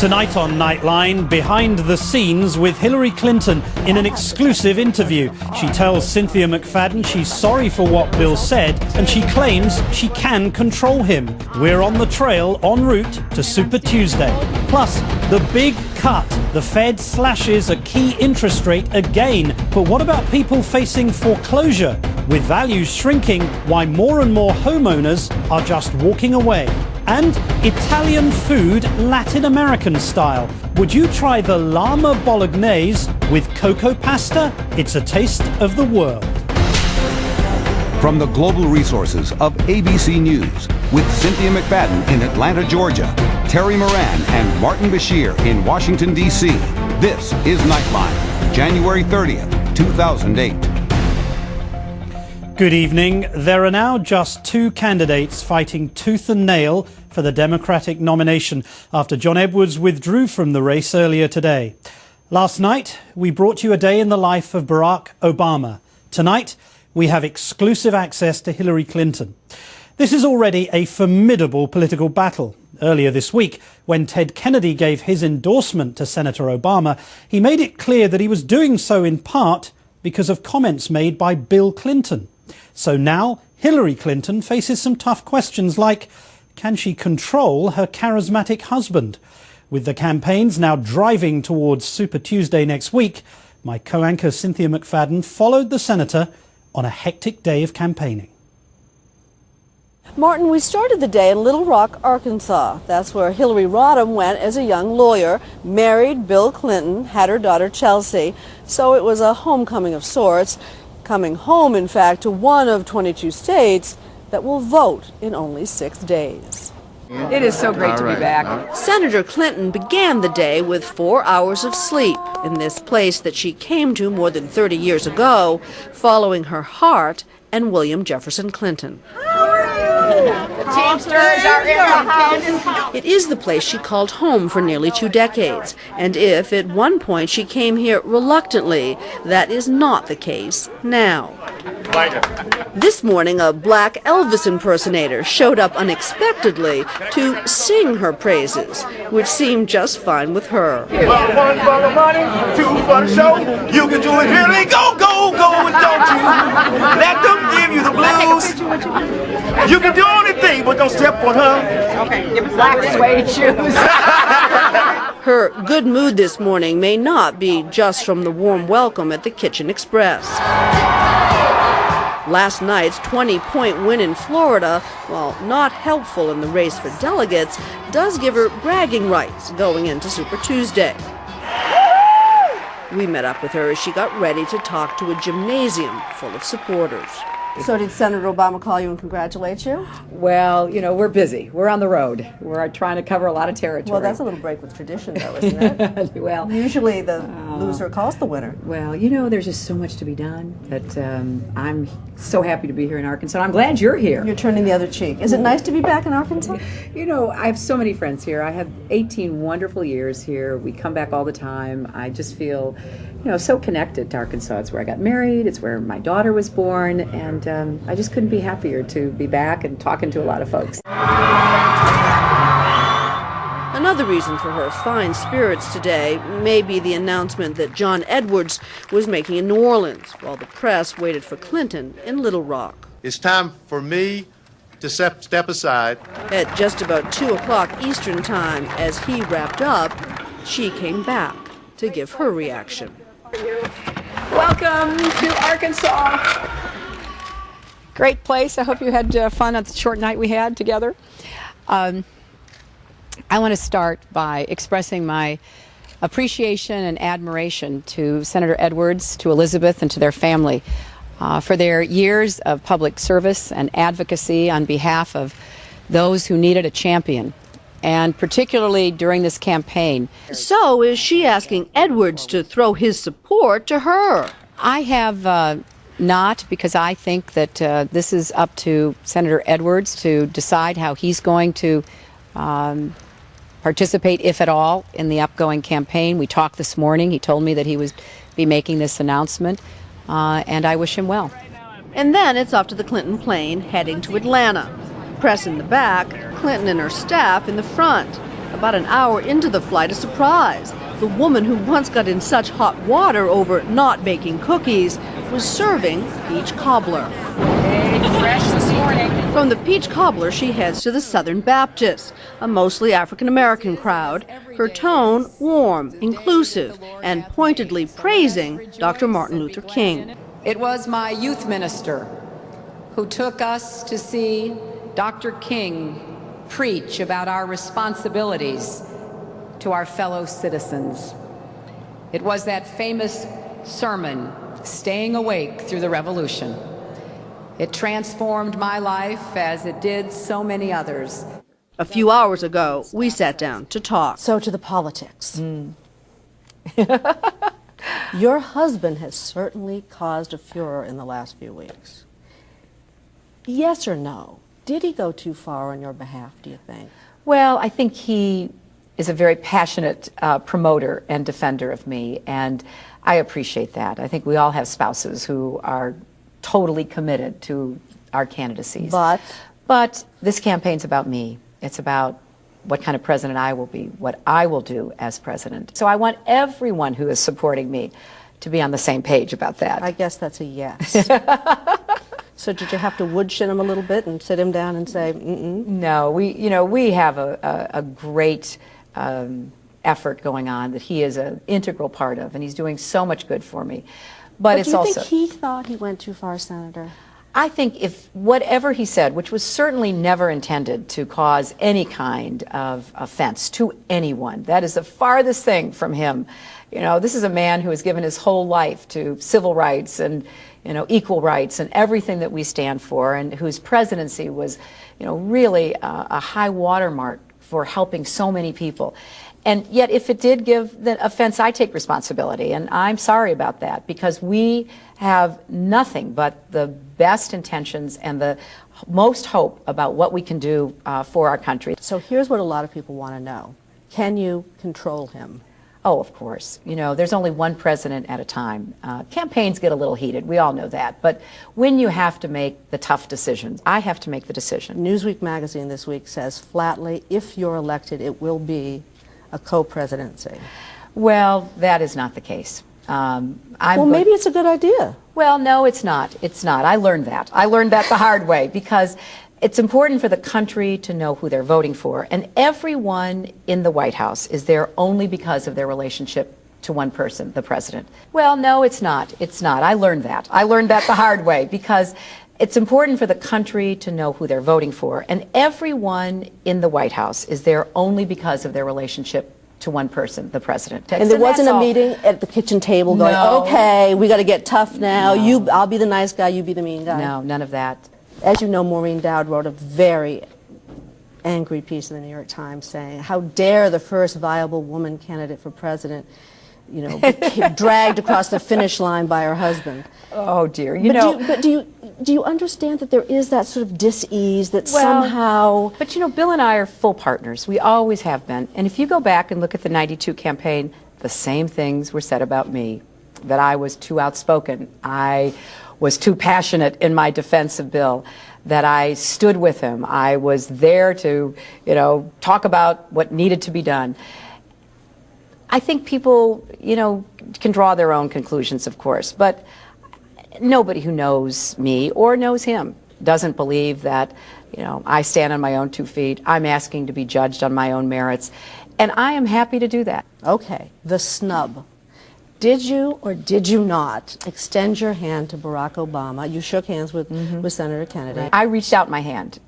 Tonight on Nightline, behind the scenes with Hillary Clinton in an exclusive interview. She tells Cynthia McFadden she's sorry for what Bill said and she claims she can control him. We're on the trail en route to Super Tuesday. Plus, the big cut. The Fed slashes a key interest rate again. But what about people facing foreclosure? With values shrinking, why more and more homeowners are just walking away. And Italian food, Latin American style. Would you try the llama bolognese with cocoa pasta? It's a taste of the world. From the global resources of ABC News, with Cynthia McFadden in Atlanta, Georgia, Terry Moran and Martin Bashir in Washington, D.C., this is Nightline, January 30th, 2008. Good evening. There are now just two candidates fighting tooth and nail for the Democratic nomination after John Edwards withdrew from the race earlier today. Last night, we brought you a day in the life of Barack Obama. Tonight, we have exclusive access to Hillary Clinton. This is already a formidable political battle. Earlier this week, when Ted Kennedy gave his endorsement to Senator Obama, he made it clear that he was doing so in part because of comments made by Bill Clinton. So now Hillary Clinton faces some tough questions like, can she control her charismatic husband? With the campaigns now driving towards Super Tuesday next week, my co-anchor Cynthia McFadden followed the senator on a hectic day of campaigning. Martin, we started the day in Little Rock, Arkansas. That's where Hillary Rodham went as a young lawyer, married Bill Clinton, had her daughter Chelsea. So it was a homecoming of sorts. Coming home, in fact, to one of 22 states that will vote in only 6 days. It is so great to be back. Senator Clinton began the day with 4 hours of sleep in this place that she came to more than 30 years ago, following her heart and William Jefferson Clinton. The Teamsters are in the house. It is the place she called home for nearly 2 decades, and if at one point she came here reluctantly, that is not the case now. This morning, a black Elvis impersonator showed up unexpectedly to sing her praises, which seemed just fine with her. Well, 1 for the money, 2 for the show. You can do it, Hillary. Go, go, go, and don't you let them give you the blues. You can do anything, but don't step on her. Okay, your black suede shoes. Her good mood this morning may not be just from the warm welcome at the Kitchen Express. Last night's 20-point win in Florida, while not helpful in the race for delegates, does give her bragging rights going into Super Tuesday. We met up with her as she got ready to talk to a gymnasium full of supporters. So did Senator Obama call you and congratulate you? Well, you know, we're busy. We're on the road. We're trying to cover a lot of territory. Well, that's a little break with tradition, though, isn't it? Well, usually the loser calls the winner. Well, you know, there's just so much to be done that I'm so happy to be here in Arkansas. I'm glad you're here. You're turning the other cheek. Is it nice to be back in Arkansas? You know, I have so many friends here. I have 18 wonderful years here. We come back all the time. I just feel, you know, so connected to Arkansas. It's where I got married. It's where my daughter was born. And I just couldn't be happier to be back and talking to a lot of folks. Another reason for her fine spirits today may be the announcement that John Edwards was making in New Orleans while the press waited for Clinton in Little Rock. It's time for me to step aside. At just about 2 o'clock Eastern time, as he wrapped up, she came back to give her reaction. Welcome to Arkansas. Great place. I hope you had fun on the short night we had together. I want to start by expressing my appreciation and admiration to Senator Edwards, to Elizabeth, and to their family for their years of public service and advocacy on behalf of those who needed a champion, and particularly during this campaign. So is she asking Edwards to throw his support to her? I have not, because I think that this is up to Senator Edwards to decide how he's going to participate, if at all, in the upcoming campaign. We talked this morning. He told me that he would be making this announcement, and I wish him well. And then it's off to the Clinton plane heading to Atlanta. Press in the back, Clinton and her staff in the front. About an hour into the flight, a surprise. The woman who once got in such hot water over not baking cookies was serving peach cobbler. Fresh this morning. From the peach cobbler, she heads to the Southern Baptist, a mostly African-American crowd, her tone warm, inclusive, and pointedly praising Dr. Martin Luther King. It was my youth minister who took us to see Dr. King preach about our responsibilities to our fellow citizens. It was that famous sermon, Staying Awake Through the Revolution. It transformed my life as it did so many others. A few hours ago, we sat down to talk. So to the politics. Your husband has certainly caused a furor in the last few weeks. Yes or no? Did he go too far on your behalf, do you think? Well, I think he is a very passionate promoter and defender of me, and I appreciate that. I think we all have spouses who are totally committed to our candidacies. But this campaign's about me. It's about what kind of president I will be, what I will do as president. So I want everyone who is supporting me to be on the same page about that. I guess that's a yes. So did you have to woodshin him a little bit and sit him down and say, No, we have a great effort going on that he is an integral part of, and he's doing so much good for me. But it's do you also, think he thought he went too far, Senator? I think if whatever he said, which was certainly never intended to cause any kind of offense to anyone, that is the farthest thing from him. This is a man who has given his whole life to civil rights and equal rights and everything that we stand for, and whose presidency was really a high watermark for helping so many people. And yet, if it did give the offense, I take responsibility, and I'm sorry about that, because we have nothing but the best intentions and the most hope about what we can do for our country. So here's what a lot of people want to know. Can you control him? Oh, of course. There's only one president at a time. Campaigns get a little heated. We all know that. But when you have to make the tough decisions, I have to make the decision. Newsweek magazine this week says flatly, if you're elected, it will be a co-presidency. Well, that is not the case. Maybe it's a good idea. Well, no, it's not. It's not. I learned that. I learned that the hard way, because it's important for the country to know who they're voting for. And everyone in the White House is there only because of their relationship to one person, the president. Well, no, it's not. It's not. I learned that. I learned that the hard way, because it's important for the country to know who they're voting for. And everyone in the White House is there only because of their relationship to one person, the president. And there wasn't a meeting at the kitchen table going, okay, we got to get tough now. No. I'll be the nice guy, you be the mean guy. No, none of that. As you know, Maureen Dowd wrote a very angry piece in the New York Times saying, how dare the first viable woman candidate for president, be dragged across the finish line by her husband. Oh dear, do you understand that there is that sort of dis-ease that somehow... But Bill and I are full partners. We always have been. And if you go back and look at the '92 campaign, the same things were said about me, that I was too outspoken, I was too passionate in my defense of Bill, that I stood with him, I was there to, talk about what needed to be done. I think people, can draw their own conclusions, of course, but nobody who knows me or knows him doesn't believe that, I stand on my own 2 feet. I'm asking to be judged on my own merits, and I am happy to do that. Okay, the snub. Did you or did you not extend your hand to Barack Obama? You shook hands with Senator Kennedy. I reached out my hand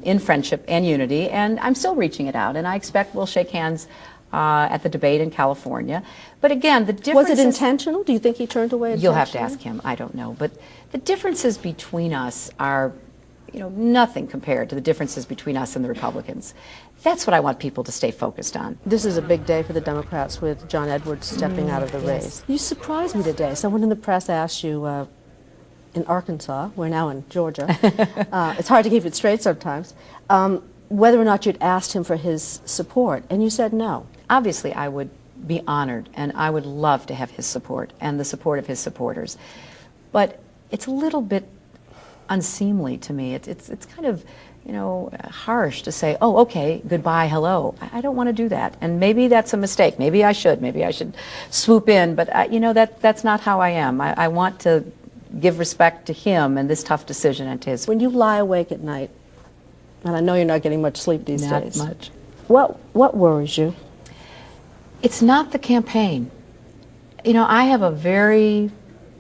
in friendship and unity, and I'm still reaching it out, and I expect we'll shake hands at the debate in California. But again, the difference was it intentional? Do you think he turned away? You'll have to ask him. I don't know. But the differences between us are, nothing compared to the differences between us and the Republicans. That's what I want people to stay focused on. This is a big day for the Democrats with John Edwards stepping out of the race. You surprised me today. Someone in the press asked you in Arkansas, we're now in Georgia, it's hard to keep it straight sometimes, whether or not you'd asked him for his support, and you said no. Obviously, I would be honored, and I would love to have his support and the support of his supporters. But it's a little bit unseemly to me. It's kind of, harsh to say, oh, okay, goodbye, hello. I don't want to do that. And maybe that's a mistake. Maybe I should swoop in. But, that's not how I am. I want to give respect to him and this tough decision and to his. When you lie awake at night, and I know you're not getting much sleep these days. Not much. What worries you? It's not the campaign. I have a very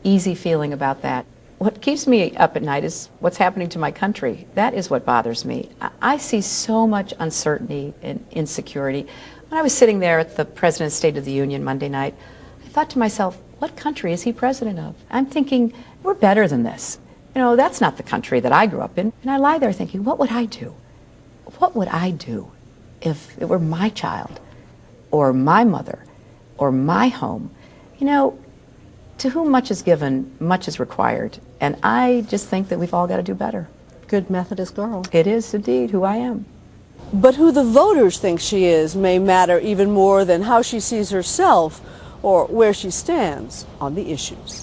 easy feeling about that. What keeps me up at night is what's happening to my country. That is what bothers me. I see so much uncertainty and insecurity. When I was sitting there at the President's State of the Union Monday night, I thought to myself, what country is he president of? I'm thinking, we're better than this. That's not the country that I grew up in. And I lie there thinking, what would I do? What would I do if it were my child or my mother or my home? To whom much is given, much is required. And I just think that we've all got to do better. Good Methodist girl. It is indeed who I am. But who the voters think she is may matter even more than how she sees herself or where she stands on the issues.